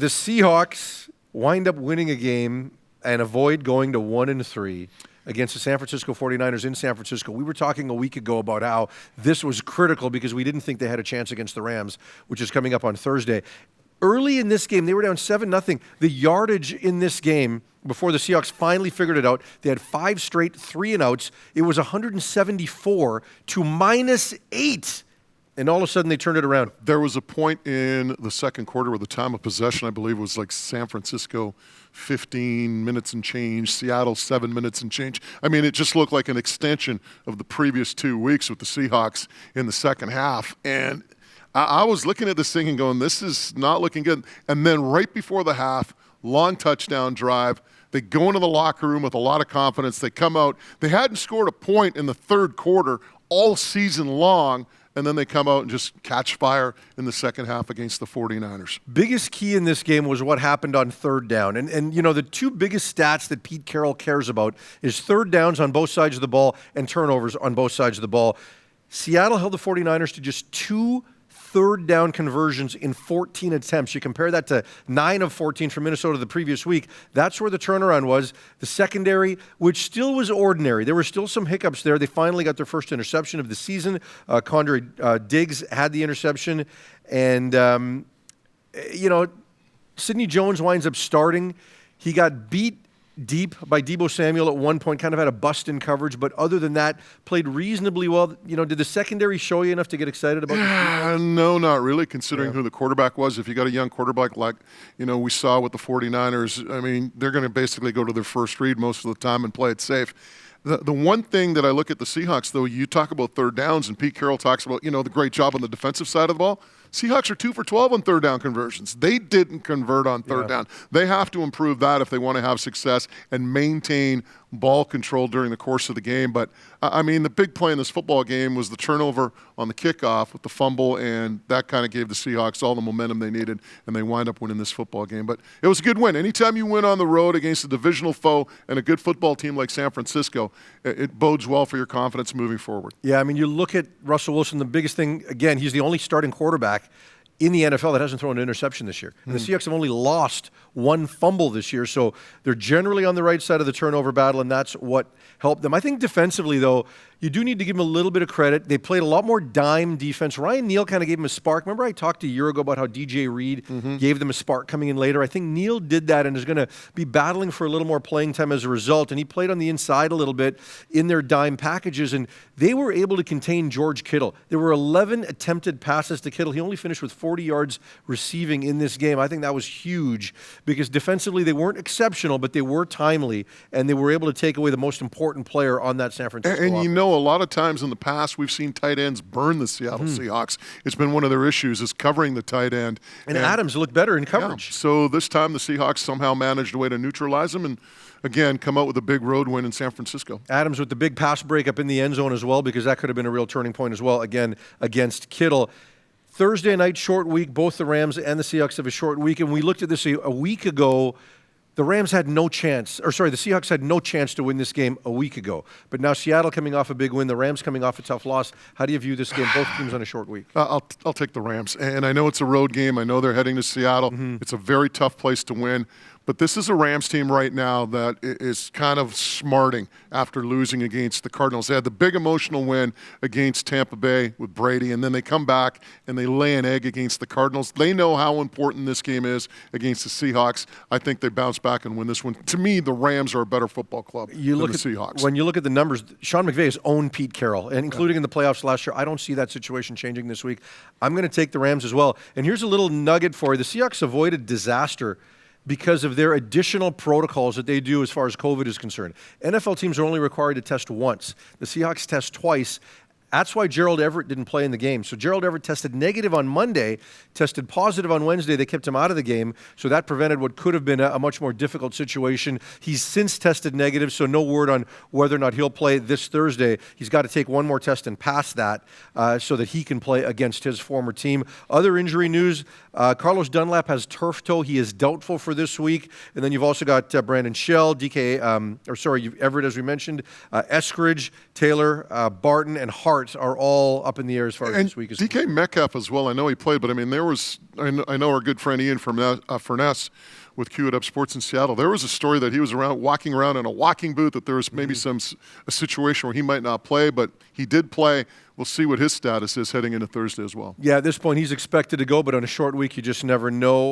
the Seahawks wind up winning a game and avoid going to 1-3 against the San Francisco 49ers in San Francisco. We were talking a week ago about how this was critical because we didn't think they had a chance against the Rams, which is coming up on Thursday. Early in this game, they were down 7-0. The yardage in this game, before the Seahawks finally figured it out, they had 5 straight 3-and-outs. It was 174 to -8. And all of a sudden, they turned it around. There was a point in the second quarter where the time of possession, I believe, was like San Francisco 15 minutes and change, Seattle 7 minutes and change. I mean, it just looked like an extension of the previous 2 weeks with the Seahawks in the second half. And I was looking at this thing and going, this is not looking good. And then right before the half, long touchdown drive. They go into the locker room with a lot of confidence. They come out. They hadn't scored a point in the third quarter all season long. And then they come out and just catch fire in the second half against the 49ers. Biggest key in this game was what happened on third down. And you know, the 2 biggest stats that Pete Carroll cares about is third downs on both sides of the ball and turnovers on both sides of the ball. Seattle held the 49ers to just 2 third down conversions in 14 attempts. You compare that to 9 of 14 from Minnesota the previous week. That's where the turnaround was. The secondary, which still was ordinary. There were still some hiccups there. They finally got their first interception of the season. Condre Diggs had the interception. And, you know, Sidney Jones winds up starting. He got beat deep by Deebo Samuel at one point, kind of had a bust in coverage, but other than that, played reasonably well. You know, did the secondary show you enough to get excited about this? No, not really, considering who the quarterback was. If you got a young quarterback like, you know, we saw with the 49ers, I mean, they're going to basically go to their first read most of the time and play it safe. The one thing that I look at the Seahawks, though, you talk about third downs, and Pete Carroll talks about, you know, the great job on the defensive side of the ball. Seahawks are 2 for 12 on third down conversions. They didn't convert on third down. They have to improve that if they want to have success and maintain ball control during the course of the game. But, I mean, the big play in this football game was the turnover on the kickoff with the fumble, and that kind of gave the Seahawks all the momentum they needed, and they wind up winning this football game. But it was a good win. Anytime you win on the road against a divisional foe and a good football team like San Francisco, it bodes well for your confidence moving forward. Yeah, I mean, you look at Russell Wilson, the biggest thing, again, he's the only starting quarterback in the NFL that hasn't thrown an interception this year. And the Seahawks have only lost 1 fumble this year, so they're generally on the right side of the turnover battle, and that's what helped them. I think defensively, though, you do need to give them a little bit of credit. They played a lot more dime defense. Ryan Neal kind of gave them a spark. Remember I talked a year ago about how DJ Reed gave them a spark coming in later? I think Neal did that and is going to be battling for a little more playing time as a result, and he played on the inside a little bit in their dime packages, and they were able to contain George Kittle. There were 11 attempted passes to Kittle. He only finished with 40 yards receiving in this game. I think that was huge because defensively they weren't exceptional, but they were timely, and they were able to take away the most important player on that San Francisco offense. And you know, a lot of times in the past we've seen tight ends burn the Seattle Seahawks. It's been one of their issues is covering the tight end. And Adams looked better in coverage. Yeah, so this time the Seahawks somehow managed a way to neutralize them and, again, come out with a big road win in San Francisco. Adams with the big pass breakup in the end zone as well, because that could have been a real turning point as well, again, against Kittle. Thursday night, short week. Both the Rams and the Seahawks have a short week. And we looked at this a week ago. The Rams had no chance, the Seahawks had no chance to win this game a week ago. But now Seattle coming off a big win, the Rams coming off a tough loss. How do you view this game? Both teams on a short week. I'll take the Rams. And I know it's a road game. I know they're heading to Seattle. It's a very tough place to win. But this is a Rams team right now that is kind of smarting after losing against the Cardinals. They had the big emotional win against Tampa Bay with Brady, and then they come back and they lay an egg against the Cardinals. They know how important this game is against the Seahawks. I think they bounce back and win this one. To me, the Rams are a better football club than the Seahawks. When you look at the numbers, Sean McVay has owned Pete Carroll, and including in the playoffs last year. I don't see that situation changing this week. I'm going to take the Rams as well. And here's a little nugget for you. The Seahawks avoided disaster because of their additional protocols that they do as far as COVID is concerned. NFL teams are only required to test once. The Seahawks test twice. That's why Gerald Everett didn't play in the game. So Gerald Everett tested negative on Monday, tested positive on Wednesday. They kept him out of the game, so that prevented what could have been a much more difficult situation. He's since tested negative, so no word on whether or not he'll play this Thursday. He's got to take one more test and pass that so that he can play against his former team. Other injury news, Carlos Dunlap has turf toe. He is doubtful for this week. And then you've also got Brandon Shell, Everett, as we mentioned, Eskridge, Taylor, Barton, and Hart. start are all up in the air as far as And this week is DK Metcalf as well. I know he played, but I mean, I know our good friend Ian from Furness with Q at Up Sports in Seattle. There was a story that he was walking around in a walking boot, that there was maybe a situation where he might not play, but he did play. We'll see what his status is heading into Thursday as well. Yeah, at this point, he's expected to go, but on a short week, you just never know.